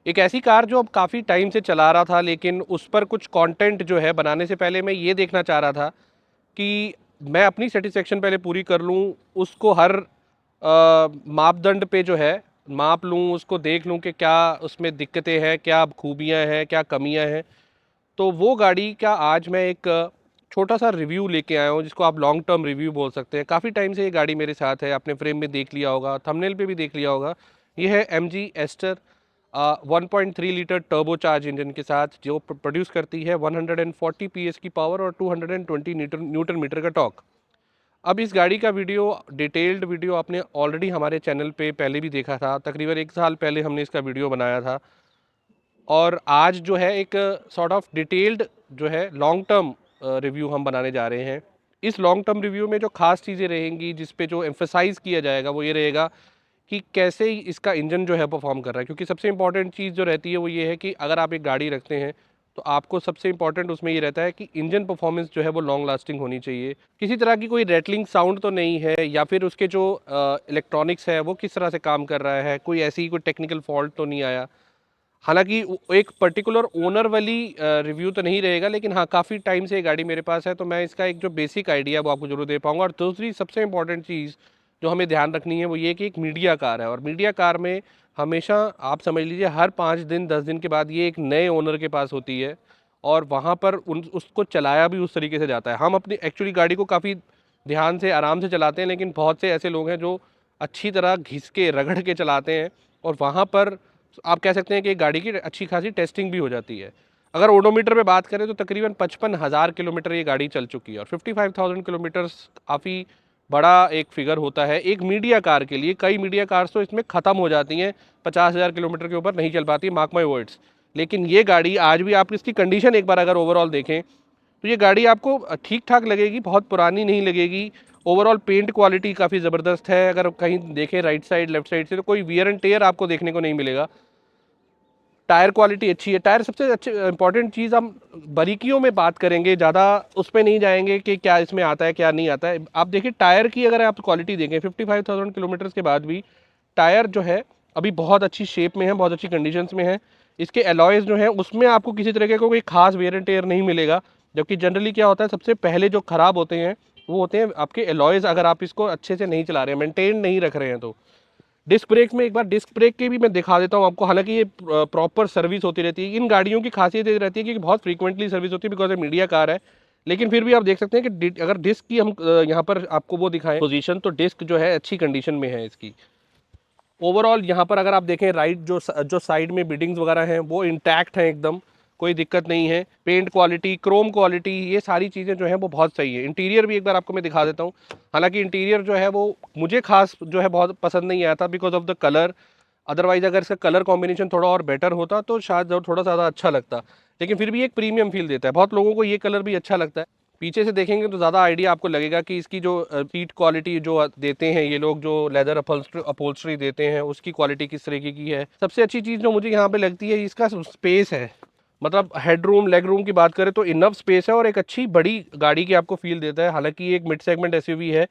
एक ऐसी कार जो अब काफ़ी टाइम से चला रहा था, लेकिन उस पर कुछ कंटेंट जो है बनाने से पहले मैं ये देखना चाह रहा था कि मैं अपनी सेटिस्फेक्शन पहले पूरी कर लूँ, उसको हर मापदंड पे जो है माप लूँ, उसको देख लूँ कि क्या उसमें दिक्कतें हैं, क्या खूबियाँ हैं, क्या कमियाँ हैं। तो वो गाड़ी का आज मैं एक छोटा सा रिव्यू लेके आया हूँ, जिसको आप लॉन्ग टर्म रिव्यू बोल सकते हैं। काफ़ी टाइम से ये गाड़ी मेरे साथ है, आपने फ्रेम में देख लिया होगा, थंबनेल पे भी देख लिया होगा। ये है M G Astor 1.3 litre turbo charge engine के साथ, जो प्रोड्यूस करती है 140 पीएस की पावर और 220 न्यूटन मीटर का टॉर्क। अब इस गाड़ी का वीडियो, डिटेल्ड वीडियो आपने ऑलरेडी हमारे चैनल पे पहले भी देखा था। तकरीबन 1 साल पहले हमने इसका वीडियो बनाया था। और आज जो है एक सॉर्ट ऑफ डिटेल्ड जो है लॉन्ग टर्म रिव्यू हम बनाने जा रहे हैं। इस लॉन्ग टर्म रिव्यू में जो खास चीज़ें रहेंगी, जिस पे जो एम्फेसाइज़ किया जाएगा, वो ये रहेगा कि कैसे इसका इंजन जो है परफॉर्म कर रहा है। क्योंकि सबसे इंपॉर्टेंट चीज़ जो रहती है वो ये है कि अगर आप एक गाड़ी रखते हैं तो आपको सबसे इंपॉर्टेंट उसमें ये रहता है कि इंजन परफॉर्मेंस जो है वो लॉन्ग लास्टिंग होनी चाहिए। किसी तरह की कोई रैटलिंग साउंड तो नहीं है, या फिर उसके जो इलेक्ट्रॉनिक्स है वो किस तरह से काम कर रहा है, कोई ऐसी कोई टेक्निकल फॉल्ट तो नहीं आया। हालांकि एक पर्टिकुलर ओनर वाली रिव्यू तो नहीं रहेगा, लेकिन हाँ, काफ़ी टाइम से ये गाड़ी मेरे पास है, तो मैं इसका एक जो बेसिक आइडिया वो आपको जरूर दे पाऊंगा। और दूसरी सबसे इंपॉर्टेंट चीज़ जो हमें ध्यान रखनी है वो ये कि एक मीडिया कार है, और मीडिया कार में हमेशा आप समझ लीजिए हर 5 दिन 10 दिन के बाद ये एक नए ओनर के पास होती है, और वहाँ पर उसको चलाया भी उस तरीके से जाता है। हम अपनी एक्चुअली गाड़ी को काफ़ी ध्यान से आराम से चलाते हैं, लेकिन बहुत से ऐसे लोग हैं जो अच्छी तरह घिस के रगड़ के चलाते हैं, और वहाँ पर आप कह सकते हैं कि गाड़ी की अच्छी खासी टेस्टिंग भी हो जाती है। अगर ओडोमीटर पे बात करें तो तकरीबन 55,000 किलोमीटर ये गाड़ी चल चुकी है, और 55,000 किलोमीटर काफ़ी बड़ा एक फिगर होता है एक मीडिया कार के लिए। कई मीडिया कार्स तो इसमें ख़त्म हो जाती हैं, 50,000 किलोमीटर के ऊपर नहीं चल पाती, मार्क माई वर्ड्स। लेकिन ये गाड़ी आज भी, आप इसकी कंडीशन एक बार अगर ओवरऑल देखें तो ये गाड़ी आपको ठीक ठाक लगेगी, बहुत पुरानी नहीं लगेगी। ओवरऑल पेंट क्वालिटी काफ़ी ज़बरदस्त है। अगर कहीं देखें राइट साइड लेफ्ट साइड से तो कोई वियर एंड टेयर आपको देखने को नहीं मिलेगा। टायर क्वालिटी अच्छी है। टायर सबसे अच्छे इंपॉर्टेंट चीज़, हम बारीकियों में बात करेंगे, ज़्यादा उस पर नहीं जाएंगे कि क्या इसमें आता है क्या नहीं आता है। आप देखिए टायर की अगर आप क्वालिटी देखें, 55,000 किलोमीटर के बाद भी टायर जो है अभी बहुत अच्छी शेप में है, बहुत अच्छी कंडीशंस में है। इसके अलॉयज़ जो है उसमें आपको किसी तरीके का कोई खास वेयर एंड टेयर नहीं मिलेगा। जबकि जनरली क्या होता है, सबसे पहले जो ख़राब होते हैं वो होते हैं आपके अलॉयज़, अगर आप इसको अच्छे से नहीं चला रहे हैं, मेंटेन नहीं रख रहे हैं तो। डिस्क ब्रेक में एक बार डिस्क ब्रेक के भी मैं दिखा देता हूँ आपको। हालांकि ये प्रॉपर सर्विस होती रहती है। इन गाड़ियों की खासियत ये रहती है कि बहुत फ्रीक्वेंटली सर्विस होती है, बिकॉज ये मीडिया कार है। लेकिन फिर भी आप देख सकते हैं कि अगर डिस्क की हम यहाँ पर आपको वो दिखाएं पोजीशन, तो डिस्क जो है अच्छी कंडीशन में है इसकी। ओवरऑल यहाँ पर अगर आप देखें राइट जो साइड में बिडिंग्स वगैरह हैं वो इंटैक्ट हैं एकदम, कोई दिक्कत नहीं है। पेंट क्वालिटी, क्रोम क्वालिटी, ये सारी चीज़ें जो है वो बहुत सही है। इंटीरियर भी एक बार आपको मैं दिखा देता हूँ। हालांकि इंटीरियर जो है वो मुझे खास जो है बहुत पसंद नहीं आया था, because of the colour. Otherwise अगर इसका कलर कॉम्बिनेशन थोड़ा और बेटर होता तो शायद जो थोड़ा ज़्यादा अच्छा लगता। लेकिन फिर भी एक प्रीमियम फील देता है। बहुत लोगों को ये कलर भी अच्छा लगता है। पीछे से देखेंगे तो ज़्यादा आइडिया आपको लगेगा कि इसकी जो सीट क्वालिटी जो देते हैं ये लोग, जो लेदर अपहोल्स्ट्री देते हैं, उसकी क्वालिटी किस तरीके की है। सबसे अच्छी चीज़ जो मुझे यहाँ पे लगती है इसका स्पेस है। मतलब हेडरूम, लेग रूम की बात करें तो इनफ स्पेस है, और एक अच्छी बड़ी गाड़ी की आपको फील देता है। हालांकि ये एक मिड सेगमेंट एसयूवी है,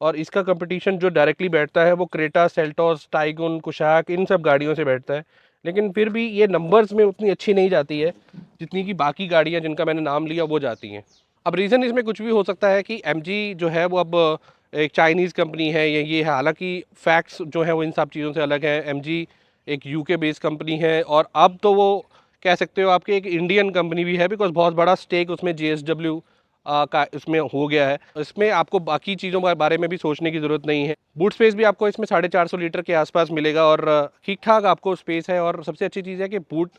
और इसका कंपटीशन जो डायरेक्टली बैठता है वो क्रेटा, सेल्टोस, टाइगुन, कुशाक, इन सब गाड़ियों से बैठता है। लेकिन फिर भी ये नंबर्स में उतनी अच्छी नहीं जाती है जितनी कि बाकी गाड़ियाँ जिनका मैंने नाम लिया वो जाती हैं। अब रीज़न इसमें कुछ भी हो सकता है कि एमजी जो है वो अब एक चाइनीज़ कंपनी है, ये है। हालांकि फैक्ट्स जो है वो इन सब चीज़ों से अलग है। एमजी एक यूके बेस्ड कंपनी है, और अब तो वो कह सकते हो आपकी एक इंडियन कंपनी भी है, बिकॉज बहुत बड़ा स्टेक उसमें जेएसडब्ल्यू का इसमें हो गया है। इसमें आपको बाकी चीज़ों के बारे में भी सोचने की ज़रूरत नहीं है। बूट स्पेस भी आपको इसमें 450 लीटर के आसपास मिलेगा, और ठीक ठाक आपको स्पेस है। और सबसे अच्छी चीज़ है कि बूट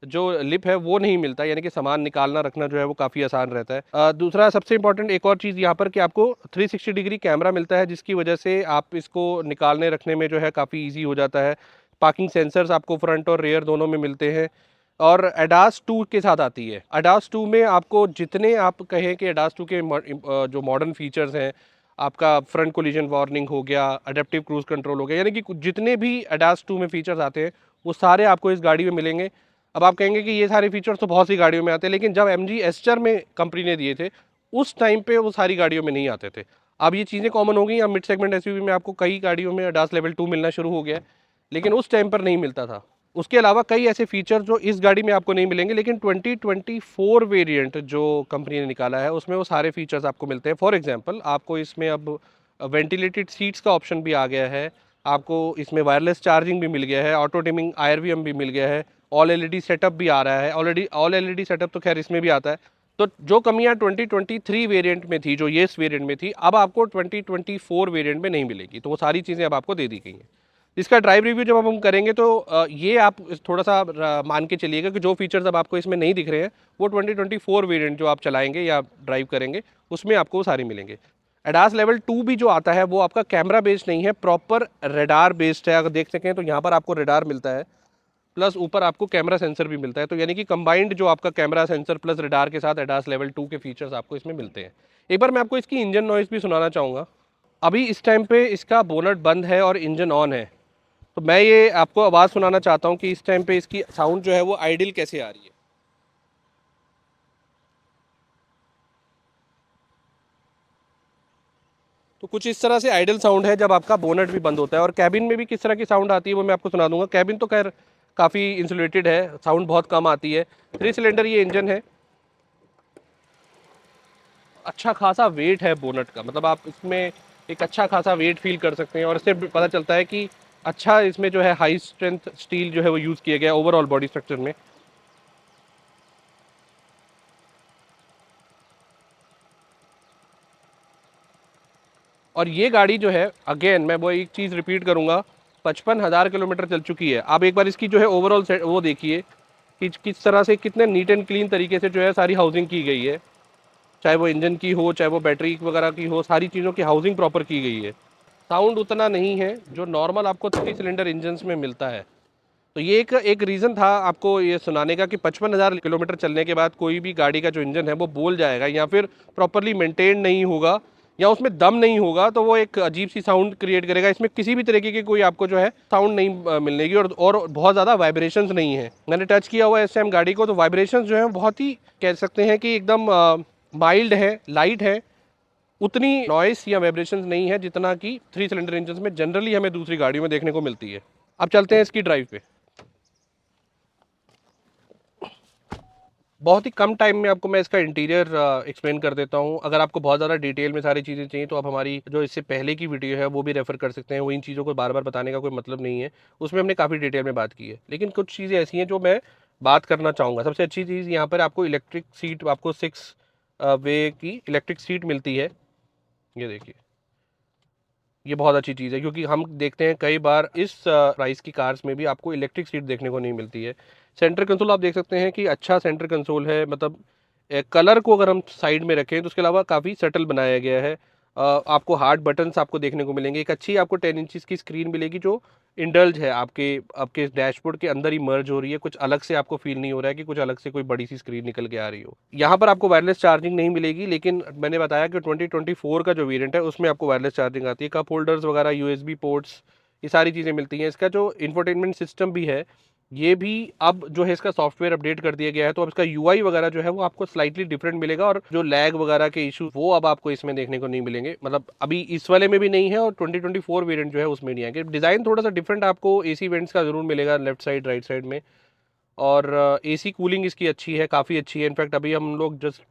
जो लिप है वो नहीं मिलता, यानी कि सामान निकालना रखना जो है वो काफ़ी आसान रहता है। दूसरा सबसे इंपॉर्टेंट एक और चीज़ यहाँ पर कि आपको 360 डिग्री कैमरा मिलता है, जिसकी वजह से आप इसको निकालने रखने में जो है काफ़ी ईजी हो जाता है। पार्किंग सेंसर्स आपको फ्रंट और रेयर दोनों में मिलते हैं, और एडास 2 के साथ आती है। एडास 2 में आपको जितने आप कहें कि एडास 2 के जो मॉडर्न फीचर्स हैं, आपका फ्रंट कोलिजन वार्निंग हो गया, अडेप्टिव क्रूज कंट्रोल हो गया, यानी कि जितने भी एडास 2 में फीचर्स आते हैं वो सारे आपको इस गाड़ी में मिलेंगे। अब आप कहेंगे कि ये सारे फीचर्स तो बहुत सी गाड़ियों में आते हैं, लेकिन जब एमजी एस्टर में कंपनी ने दिए थे उस टाइम पे वो सारी गाड़ियों में नहीं आते थे। अब ये चीज़ें कॉमन हो गई। अब मिड सेगमेंट एसयूवी में आपको कई गाड़ियों में एडास लेवल 2 मिलना शुरू हो गया है, लेकिन उस टाइम पर नहीं मिलता था। उसके अलावा कई ऐसे फीचर जो इस गाड़ी में आपको नहीं मिलेंगे, लेकिन 2024 वेरिएंट जो कंपनी ने निकाला है उसमें वो सारे फीचर्स आपको मिलते हैं। फॉर एग्जांपल आपको इसमें अब वेंटिलेटेड सीट्स का ऑप्शन भी आ गया है, आपको इसमें वायरलेस चार्जिंग भी मिल गया है, ऑटो डिमिंग IRVM भी मिल गया है, ऑल LED सेटअप भी आ रहा है। ऑलरेडी ऑल LED सेटअप तो खैर इसमें भी आता है। तो जो कमियां 2023 वेरिएंट में थी, जो ये इस वेरिएंट में थी, अब आपको 2024 वेरिएंट में नहीं मिलेगी। तो वो सारी चीज़ें अब आपको दे दी गई हैं। इसका ड्राइव रिव्यू जब हम करेंगे तो ये आप थोड़ा सा मान के चलिएगा कि जो फीचर्स अब आपको इसमें नहीं दिख रहे हैं वो 2024 वेरिएंट जो आप चलाएंगे या ड्राइव करेंगे उसमें आपको वो सारे मिलेंगे। एडास लेवल 2 भी जो आता है वो आपका कैमरा बेस्ड नहीं है, प्रॉपर रेडार बेस्ड है। अगर देख सकें तो यहाँ पर आपको रेडार मिलता है, प्लस ऊपर आपको कैमरा सेंसर भी मिलता है। तो यानी कि कंबाइंड जो आपका कैमरा सेंसर प्लस रेडार के साथ एडास लेवल 2 के फीचर्स आपको इसमें मिलते हैं। एक बार मैं आपको इसकी इंजन नॉइस भी सुनाना चाहूँगा। अभी इस टाइम पे इसका बोनट बंद है और इंजन ऑन है, तो मैं ये आपको आवाज़ सुनाना चाहता हूँ कि इस टाइम पे इसकी साउंड जो है वो आइडियल कैसे आ रही है। तो कुछ इस तरह से आइडियल साउंड है जब आपका बोनट भी बंद होता है। और कैबिन में भी किस तरह की साउंड आती है वो मैं आपको सुना दूंगा। कैबिन तो खैर काफ़ी इंसुलेटेड है, साउंड बहुत कम आती है। 3 सिलेंडर ये इंजन है, अच्छा खासा वेट है बोनट का, मतलब आप इसमें एक अच्छा खासा वेट फील कर सकते हैं। और इससे पता चलता है कि अच्छा इसमें जो है हाई स्ट्रेंथ स्टील जो है वो यूज़ किया गया है ओवरऑल बॉडी स्ट्रक्चर में। और ये गाड़ी जो है, अगेन मैं वो एक चीज़ रिपीट करूँगा, 55,000 किलोमीटर चल चुकी है। आप एक बार इसकी जो है ओवरऑल वो देखिए कि किस तरह से कितने नीट एंड क्लीन तरीके से जो है सारी हाउसिंग की गई है, चाहे वो इंजन की हो चाहे वो बैटरी वगैरह की हो, सारी चीज़ों की हाउसिंग प्रॉपर की गई है। साउंड उतना नहीं है जो नॉर्मल आपको 3 सिलेंडर इंजन्स में मिलता है। तो ये एक एक रीज़न था आपको ये सुनाने का कि 55,000 किलोमीटर चलने के बाद कोई भी गाड़ी का जो इंजन है वो बोल जाएगा या फिर प्रॉपरली मेंटेन नहीं होगा या उसमें दम नहीं होगा तो वो एक अजीब सी साउंड क्रिएट करेगा। इसमें किसी भी तरीके की कोई आपको जो है साउंड नहीं मिलेगी और बहुत ज़्यादा वाइब्रेशंस नहीं है। मैंने टच किया हुआ है इस टाइम गाड़ी को, तो वाइब्रेशंस जो है बहुत ही कह सकते हैं कि एकदम माइल्ड है, लाइट है। उतनी नॉइस या वाइब्रेशंस नहीं है जितना कि 3 सिलेंडर इंजन में जनरली हमें दूसरी गाड़ियों में देखने को मिलती है। अब चलते हैं इसकी ड्राइव पे। बहुत ही कम टाइम में आपको मैं इसका इंटीरियर एक्सप्लेन कर देता हूँ। अगर आपको बहुत ज़्यादा डिटेल में सारी चीज़ें चाहिए तो आप हमारी जो इससे पहले की वीडियो है वो भी रेफर कर सकते हैं। वो इन चीज़ों को बार बार बताने का कोई मतलब नहीं है, उसमें हमने काफ़ी डिटेल में बात की है। लेकिन कुछ चीज़ें ऐसी हैं जो मैं बात करना चाहूँगा। सबसे अच्छी चीज़ यहाँ पर आपको इलेक्ट्रिक सीट, आपको 6 वे की इलेक्ट्रिक सीट मिलती है। ये देखिए, ये बहुत अच्छी चीज़ है क्योंकि हम देखते हैं कई बार इस प्राइस की कार्स में भी आपको इलेक्ट्रिक सीट देखने को नहीं मिलती है। सेंटर कंसोल आप देख सकते हैं कि अच्छा सेंटर कंसोल है, मतलब कलर को अगर हम साइड में रखें तो उसके अलावा काफ़ी सटल बनाया गया है। आपको हार्ड बटन्स आपको देखने को मिलेंगे, एक अच्छी आपको 10 इंचज़ की स्क्रीन मिलेगी जो इंडल्ज है आपके आपके डैशबोर्ड के अंदर ही मर्ज हो रही है। कुछ अलग से आपको फील नहीं हो रहा है कि कुछ अलग से कोई बड़ी सी स्क्रीन निकल के आ रही हो। यहाँ पर आपको वायरलेस चार्जिंग नहीं मिलेगी, लेकिन मैंने बताया कि 2024 का जो वेरिएंट है उसमें आपको वायरलेस चार्जिंग आती है। कप होल्डर्स वगैरह, यूएसबी पोर्ट्स, ये सारी चीज़ें मिलती हैं। इसका जो इंफोटेनमेंट सिस्टम भी है ये भी अब जो है इसका सॉफ्टवेयर अपडेट कर दिया गया है, तो अब इसका यूआई वगैरह जो है वो आपको स्लाइटली डिफरेंट मिलेगा और जो लैग वगैरह के इशू वो अब आपको इसमें देखने को नहीं मिलेंगे। मतलब अभी इस वाले में भी नहीं है और 2024 वेरिएंट जो है उसमें नहीं आएंगे। डिज़ाइन थोड़ा सा डिफरेंट आपको एसी वेंट्स का ज़रूर मिलेगा लेफ्ट साइड राइट साइड में। और एसी कूलिंग इसकी अच्छी है, काफ़ी अच्छी है। इनफैक्ट अभी हम लोग जस्ट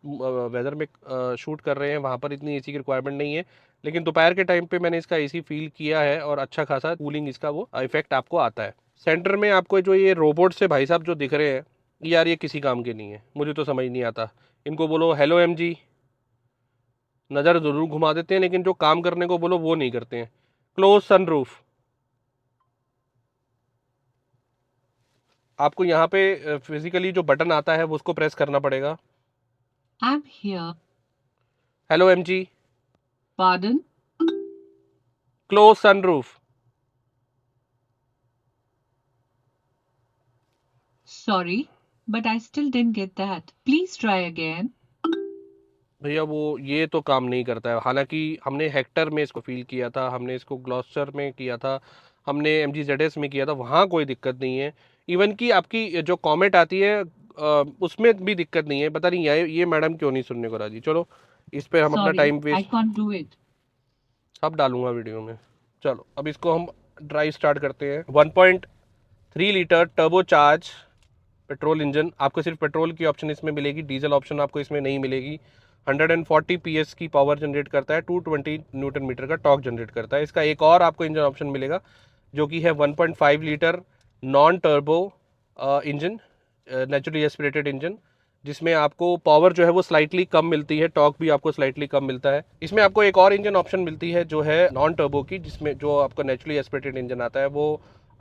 वेदर में शूट कर रहे हैं, वहाँ पर इतनी एसी की रिक्वायरमेंट नहीं है, लेकिन दोपहर के टाइम पे मैंने इसका एसी फील किया है और अच्छा खासा कूलिंग इसका वो इफेक्ट आपको आता है। सेंटर में आपको जो ये रोबोट से भाई साहब जो दिख रहे हैं, यार ये किसी काम के नहीं है, मुझे तो समझ नहीं आता। इनको बोलो हेलो एमजी, नज़र ज़रूर घुमा देते हैं लेकिन जो काम करने को बोलो वो नहीं करते हैं। क्लोज सनरूफ, आपको यहाँ पे फिजिकली जो बटन आता है वो उसको प्रेस करना पड़ेगा। I'm here. Hello MG, Pardon? Close sunroof. Sorry, but I still didn't get that. Please try again. भैया वो ये तो काम नहीं करता है। हालांकि हमने हेक्टर में इसको फील किया था, हमने इसको ग्लॉस्टर में किया था, हमने MG ZS में किया था, वहाँ कोई दिक्कत नहीं है। इवन कि आपकी जो कमेंट आती है उसमें भी दिक्कत नहीं है। पता नहीं ये मैडम क्यों नहीं सुनने को राजी। चलो इस पर हम अपना Sorry, time I waste can't do it. सब डालूंगा वीडियो में। चलो अब इसको हम ड्राइव स्टार्ट करते हैं। 1.3 3 litre turbo charge petrol engine. आपको सिर्फ पेट्रोल की ऑप्शन इसमें मिलेगी, डीजल ऑप्शन आपको इसमें नहीं मिलेगी। 140 PS की पावर जनरेट करता है, 220 न्यूटन मीटर का टॉर्क जनरेट करता है। इसका एक और आपको इंजन ऑप्शन मिलेगा जो कि है 1.5 litre non turbo engine, naturally aspirated engine, जिसमें आपको पावर जो है वो स्लाइटली कम मिलती है, टॉर्क भी आपको स्लाइटली कम मिलता है। इसमें आपको एक और इंजन ऑप्शन मिलती है जो है नॉन टर्बो की, जिसमें जो आपको नेचुरली एस्पिरेटेड इंजन आता है वो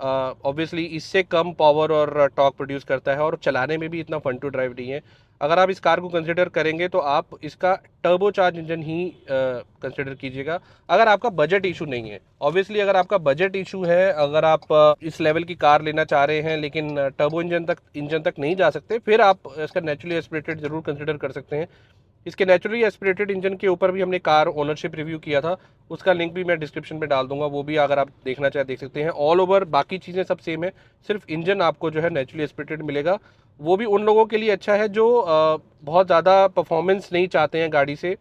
ऑब्वियसली इससे कम पावर और टॉर्क प्रोड्यूस करता है और चलाने में भी इतना फन टू ड्राइव नहीं है। अगर आप इस कार को कंसिडर करेंगे तो आप इसका टर्बो चार्ज इंजन ही कंसिडर कीजिएगा, अगर आपका बजट इशू नहीं है। ऑब्वियसली अगर आपका बजट इशू है, अगर आप इस लेवल की कार लेना चाह रहे हैं लेकिन टर्बो इंजन तक नहीं जा सकते, फिर आप इसका नेचुरली एस्पिरेटेड जरूर कंसिडर कर सकते हैं। इसके नेचुरली एस्पिरेटेड इंजन के ऊपर भी हमने कार ओनरशिप रिव्यू किया था, उसका लिंक भी मैं डिस्क्रिप्शन में डाल दूंगा, वो भी अगर आप देखना चाहे देख सकते हैं। ऑल ओवर बाकी चीज़ें सब सेम है, सिर्फ इंजन आपको जो है नेचुरली एस्पिरेटेड मिलेगा। वो भी उन लोगों के लिए अच्छा है जो बहुत ज़्यादा परफॉर्मेंस नहीं चाहते हैं गाड़ी से,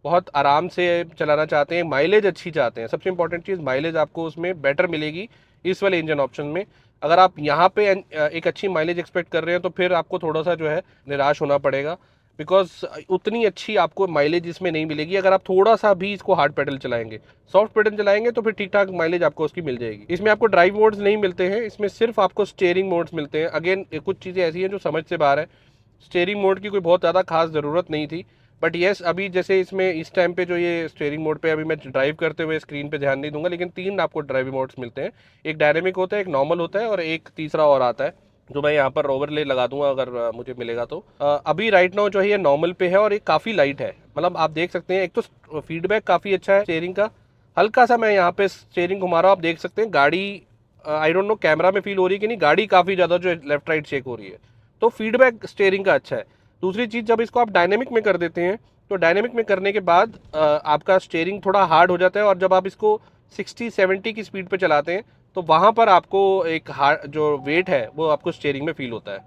बहुत आराम से चलाना चाहते हैं, माइलेज अच्छी चाहते हैं। सबसे इंपॉर्टेंट चीज़ माइलेज आपको उसमें बेटर मिलेगी इस वाले इंजन ऑप्शन में। अगर आप यहाँ पे एक अच्छी माइलेज एक्सपेक्ट कर रहे हैं तो फिर आपको थोड़ा सा जो है निराश होना पड़ेगा, बिकॉज उतनी अच्छी आपको माइलेज इसमें नहीं मिलेगी। अगर आप थोड़ा सा भी इसको हार्ड पेडल चलाएंगे, सॉफ्ट पेडल चलाएंगे तो फिर ठीक ठाक माइलेज आपको उसकी मिल जाएगी। इसमें आपको ड्राइव मोड्स नहीं मिलते हैं, इसमें सिर्फ आपको स्टीयरिंग मोड्स मिलते हैं। अगेन कुछ चीज़ें ऐसी हैं जो समझ से बाहर है, स्टीयरिंग मोड की कोई बहुत ज़्यादा खास ज़रूरत नहीं थी, बट येस अभी जैसे इसमें इस टाइम पे जो ये स्टीयरिंग मोड पे अभी मैं ड्राइव करते हुए स्क्रीन पे ध्यान नहीं दूंगा, लेकिन 3 आपको ड्राइविंग मोड्स मिलते हैं। एक डायनेमिक होता है, एक नॉर्मल होता है और एक तीसरा और आता है जो मैं यहाँ पर ओवरले लगा दूंगा अगर मुझे मिलेगा तो। अभी राइट नाउ जो है ये नॉर्मल पे है और ये काफ़ी लाइट है, मतलब आप देख सकते हैं। एक तो फीडबैक काफ़ी अच्छा है स्टीयरिंग का। हल्का सा मैं यहाँ पे स्टीयरिंग घुमा रहा हूँ, आप देख सकते हैं गाड़ी, आई डोंट नो कैमरा में फील हो रही है कि नहीं, गाड़ी काफ़ी ज़्यादा जो लेफ्ट राइट शेक हो रही है, तो फीडबैक स्टीयरिंग का अच्छा है। दूसरी चीज़, जब इसको आप डायनेमिक में कर देते हैं तो डायनेमिक में करने के बाद आपका स्टीयरिंग थोड़ा हार्ड हो जाता है, और जब आप इसको 60-70 की स्पीड पे चलाते हैं तो वहाँ पर आपको एक हार्ड जो वेट है वो आपको स्टीयरिंग में फील होता है।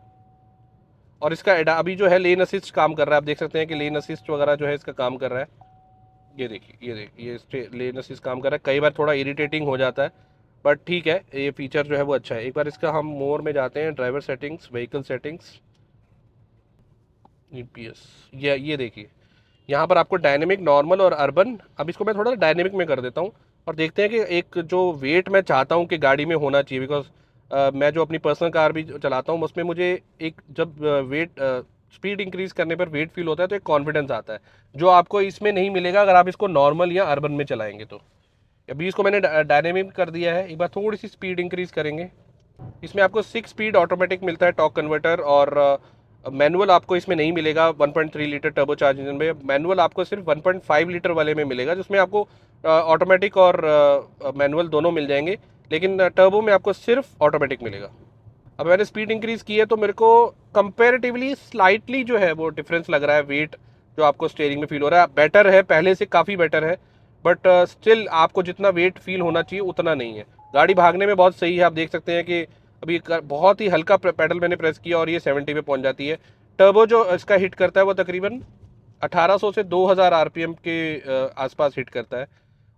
और इसका अभी जो है लेन असिस्ट काम कर रहा है, आप देख सकते हैं कि लेन असिस्ट वगैरह जो है इसका काम कर रहा है। ये देखिए ये लेन असिस्ट काम कर रहा है। कई बार थोड़ा इरिटेटिंग हो जाता है बट ठीक है, ये फीचर जो है वो अच्छा है। एक बार इसका हम मोर में जाते हैं, driver settings, vehicle settings, EPS, ये देखिए यहाँ पर आपको डायनेमिक, नॉर्मल और अर्बन। अब इसको मैं थोड़ा डायनेमिक में कर देता हूँ और देखते हैं कि एक जो वेट मैं चाहता हूँ कि गाड़ी में होना चाहिए, बिकॉज मैं जो अपनी पर्सनल कार भी चलाता हूँ उसमें मुझे एक जब वेट स्पीड इंक्रीज करने पर वेट फील होता है तो एक कॉन्फिडेंस आता है, जो आपको इसमें नहीं मिलेगा अगर आप इसको नॉर्मल या अर्बन में चलाएंगे। तो अभी इसको मैंने डायनेमिक कर दिया है, एक बार थोड़ी सी स्पीड इंक्रीज करेंगे। इसमें आपको 6 स्पीड ऑटोमेटिक मिलता है टॉर्क कन्वर्टर, और मैनुअल आपको इसमें नहीं मिलेगा। 1.3 लीटर टर्बो चार्ज इंजन में मैनुअल आपको सिर्फ 1.5 लीटर वाले में मिलेगा, जिसमें आपको ऑटोमेटिक और मैनुअल दोनों मिल जाएंगे, लेकिन टर्बो में आपको सिर्फ ऑटोमेटिक मिलेगा। अब मैंने स्पीड इंक्रीज़ की है तो मेरे को कंपेरेटिवली स्लाइटली जो है वो डिफरेंस लग रहा है। वेट जो आपको स्टीयरिंग में फील हो रहा है बेटर है, पहले से काफ़ी बेटर है, बट स्टिल आपको जितना वेट फील होना चाहिए उतना नहीं है। गाड़ी भागने में बहुत सही है, आप देख सकते हैं कि अभी बहुत ही हल्का पैडल मैंने प्रेस किया और ये 70 पे पहुंच जाती है। टर्बो जो इसका हिट करता है वो तकरीबन 1800 से 2000 आरपीएम के आसपास हिट करता है।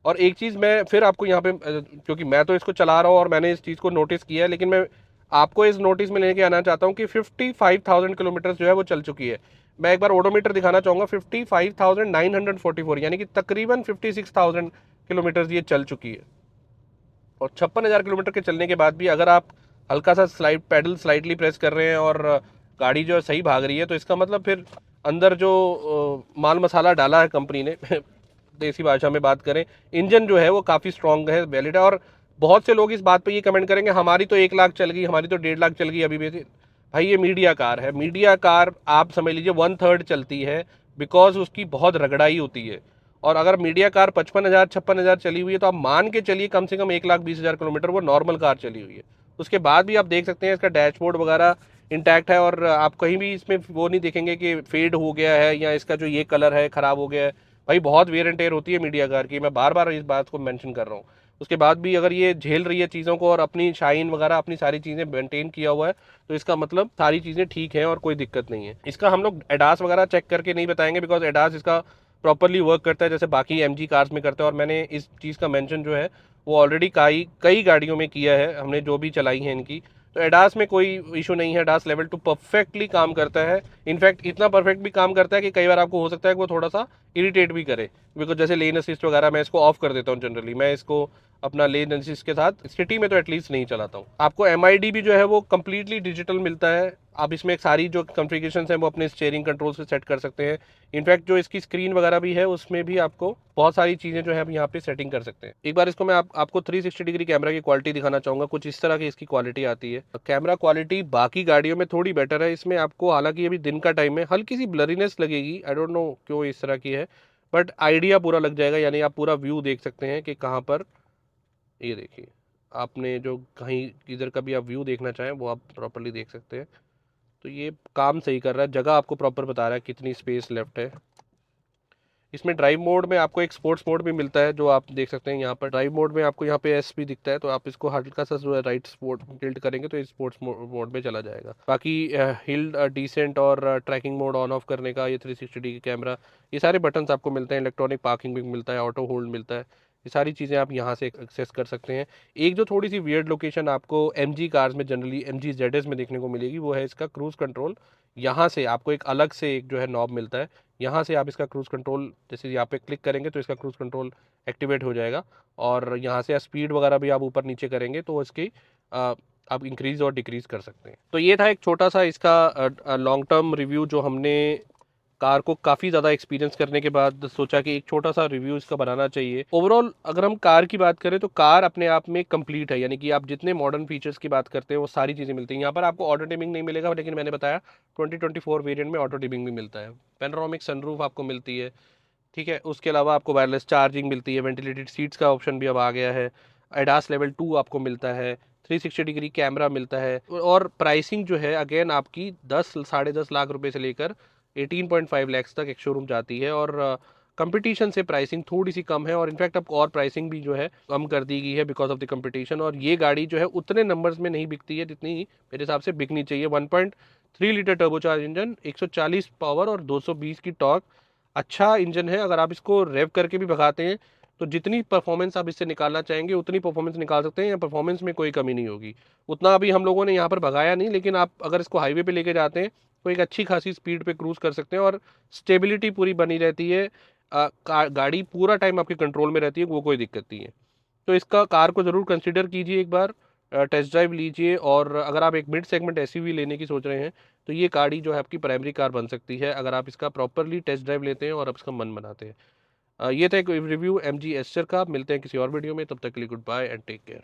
और एक चीज़ मैं फिर आपको यहाँ पे क्योंकि मैं तो इसको चला रहा हूँ और मैंने इस चीज़ को नोटिस किया है, लेकिन मैं आपको इस नोटिस में लेके आना चाहता हूँ कि 55,000 किलोमीटर जो है वो चल चुकी है। मैं एक बार ओडोमीटर दिखाना चाहूँगा, 55,944, यानी कि तकरीबन 56,000 किलोमीटर ये चल चुकी है। और 56,000 किलोमीटर के चलने के बाद भी अगर आप हल्का सा पैडल स्लाइटली प्रेस कर रहे हैं और गाड़ी जो है सही भाग रही है, तो इसका मतलब फिर अंदर जो माल मसाला डाला है कंपनी ने देसी भाषा में बात करें, इंजन जो है वो काफ़ी स्ट्रॉन्ग है, वैलिड है। और बहुत से लोग इस बात पे ये कमेंट करेंगे हमारी तो 1 लाख चल गई, हमारी तो 1.5 लाख चल गई अभी भी। भाई ये मीडिया कार है, मीडिया कार आप समझ लीजिए 1/3 चलती है, बिकॉज उसकी बहुत रगड़ाई होती है। और अगर मीडिया कार 55,000 56,000 चली हुई है तो आप मान के चलिए कम से कम 1,20,000 किलोमीटर वो नॉर्मल कार चली हुई है। उसके बाद भी आप देख सकते हैं इसका डैशबोर्ड वगैरह इंटैक्ट है, और आप कहीं भी इसमें वो नहीं देखेंगे कि फेड हो गया है या इसका जो ये कलर है ख़राब हो गया है। भाई बहुत वेयर एंड टेयर होती है मीडिया कार की, मैं बार बार इस बात को मेंशन कर रहा हूँ। उसके बाद भी अगर ये झेल रही है चीज़ों को और अपनी शाइन वगैरह अपनी सारी चीज़ें मेंटेन किया हुआ है, तो इसका मतलब सारी चीज़ें ठीक हैं और कोई दिक्कत नहीं है। इसका हम लोग एडास वगैरह चेक करके नहीं बताएंगे, बिकॉज एडास इसका प्रॉपरली वर्क करता है जैसे बाकी एमजी कार्स में करता है, और मैंने इस चीज़ का मेंशन जो है वो ऑलरेडी कई गाड़ियों में किया है, हमने जो भी चलाई है इनकी, तो एडास में कोई इशू नहीं है, एडास लेवल 2 परफेक्टली काम करता है। इनफैक्ट इतना परफेक्ट भी काम करता है कि कई बार आपको हो सकता है कि वो थोड़ा सा इरिटेट भी करे, बिकॉज जैसे लेन असिस्ट वगैरह मैं इसको ऑफ कर देता हूँ जनरली, मैं इसको अपना लेन असिस्ट के साथ सिटी में तो एटलीस्ट नहीं चलाता हूँ। आपको MID भी जो है वो कम्प्लीटली डिजिटल मिलता है। आप इसमें सारी जो कॉन्फ़िगरेशंस हैं वो अपने स्टीयरिंग कंट्रोल से सेट कर सकते हैं। इनफैक्ट जो इसकी स्क्रीन वगैरह भी है उसमें भी आपको बहुत सारी चीज़ें जो है आप यहाँ पे सेटिंग कर सकते हैं। एक बार इसको मैं आपको 360 डिग्री कैमरा की क्वालिटी दिखाना चाहूँगा। कुछ इस तरह की इसकी क्वालिटी आती है। कैमरा क्वालिटी बाकी गाड़ियों में थोड़ी बेटर है, इसमें आपको हालांकि अभी दिन का टाइम है, हल्की सी ब्लरीनेस लगेगी, आई डोंट नो क्यों इस तरह की है, बट आइडिया पूरा लग जाएगा। यानी आप पूरा व्यू देख सकते हैं कि कहाँ पर, ये देखिए आपने जो कहीं इधर का भी आप व्यू देखना चाहें वो आप प्रॉपरली देख सकते हैं। तो ये काम सही कर रहा है, जगह आपको प्रॉपर बता रहा है कितनी स्पेस लेफ्ट है। इसमें ड्राइव मोड में आपको एक स्पोर्ट्स मोड भी मिलता है, जो आप देख सकते हैं यहाँ पर ड्राइव मोड में आपको यहाँ पे एस भी दिखता है, तो आप इसको हल्का सा जो है राइट स्पोर्ट टिल्ट करेंगे तो ये स्पोर्ट्स मोड में चला जाएगा। बाकी हिल डिसेंट और ट्रैकिंग मोड ऑन ऑफ करने का ये 360 डिग्री कैमरा, ये सारे बटन्स आपको मिलते हैं। इलेक्ट्रॉनिक पार्किंग भी मिलता है, ऑटो होल्ड मिलता है, ये सारी चीज़ें आप यहाँ से एक्सेस कर सकते हैं। एक जो थोड़ी सी वियर्ड लोकेशन आपको MG कार्स में जनरली MG ZS में देखने को मिलेगी वो है इसका क्रूज़ कंट्रोल। यहाँ से आपको एक अलग से एक जो है नॉब मिलता है, यहाँ से आप इसका क्रूज़ कंट्रोल जैसे यहाँ पे क्लिक करेंगे तो इसका क्रूज़ कंट्रोल एक्टिवेट हो जाएगा, और यहाँ से स्पीड वगैरह भी आप ऊपर नीचे करेंगे तो इसकी आप इंक्रीज़ और डिक्रीज़ कर सकते हैं। तो ये था एक छोटा सा इसका लॉन्ग टर्म रिव्यू जो हमने कार को काफ़ी ज़्यादा एक्सपीरियंस करने के बाद सोचा कि एक छोटा सा रिव्यू इसका बनाना चाहिए। ओवरऑल अगर हम कार की बात करें तो कार अपने आप में कंप्लीट है, यानी कि आप जितने मॉडर्न फीचर्स की बात करते हैं वो सारी चीज़ें मिलती हैं। यहाँ पर आपको ऑटो डिमिंग नहीं मिलेगा, लेकिन मैंने बताया 2024 वेरिएंट में ऑटो डिमिंग भी मिलता है। पेनोरामिक सनरूफ आपको मिलती है, ठीक है। उसके अलावा आपको वायरलेस चार्जिंग मिलती है, वेंटिलेटेड सीट्स का ऑप्शन भी अब आ गया है, एडास लेवल 2 आपको मिलता है, 360 डिग्री कैमरा मिलता है, और प्राइसिंग जो है अगेन आपकी 10 साढ़े 10 लाख रुपए से लेकर 18.5 लैक्स तक एक शोरूम जाती है। और कंपटीशन से प्राइसिंग थोड़ी सी कम है, और इनफैक्ट अब और प्राइसिंग भी जो है कम कर दी गई है बिकॉज ऑफ द कंपटीशन। और ये गाड़ी जो है उतने नंबर्स में नहीं बिकती है जितनी मेरे हिसाब से बिकनी चाहिए। 1.3 लीटर टर्बोचार्ज इंजन, 140 पावर और 220 की टॉर्क, अच्छा इंजन है। अगर आप इसको रेव करके भी भगाते हैं तो जितनी परफॉर्मेंस आप इससे निकालना चाहेंगे उतनी परफॉर्मेंस निकाल सकते हैं, या परफॉर्मेंस में कोई कमी नहीं होगी। उतना अभी हम लोगों ने यहाँ पर भगाया नहीं, लेकिन आप अगर इसको हाईवे पे लेके जाते हैं तो एक अच्छी खासी स्पीड पे क्रूज कर सकते हैं, और स्टेबिलिटी पूरी बनी रहती है। गाड़ी पूरा टाइम आपके कंट्रोल में रहती है, वो कोई दिक्कत नहीं है। तो इसका कार को ज़रूर कंसिडर कीजिए, एक बार टेस्ट ड्राइव लीजिए। और अगर आप एक मिड सेगमेंट SUV लेने की सोच रहे हैं तो ये गाड़ी जो है आपकी प्राइमरी कार बन सकती है, अगर आप इसका प्रॉपरली टेस्ट ड्राइव लेते हैं और आप इसका मन बनाते हैं। ये था एक रिव्यू MG एस्टर का। मिलते हैं किसी और वीडियो में, तब तक के लिए goodbye and take care.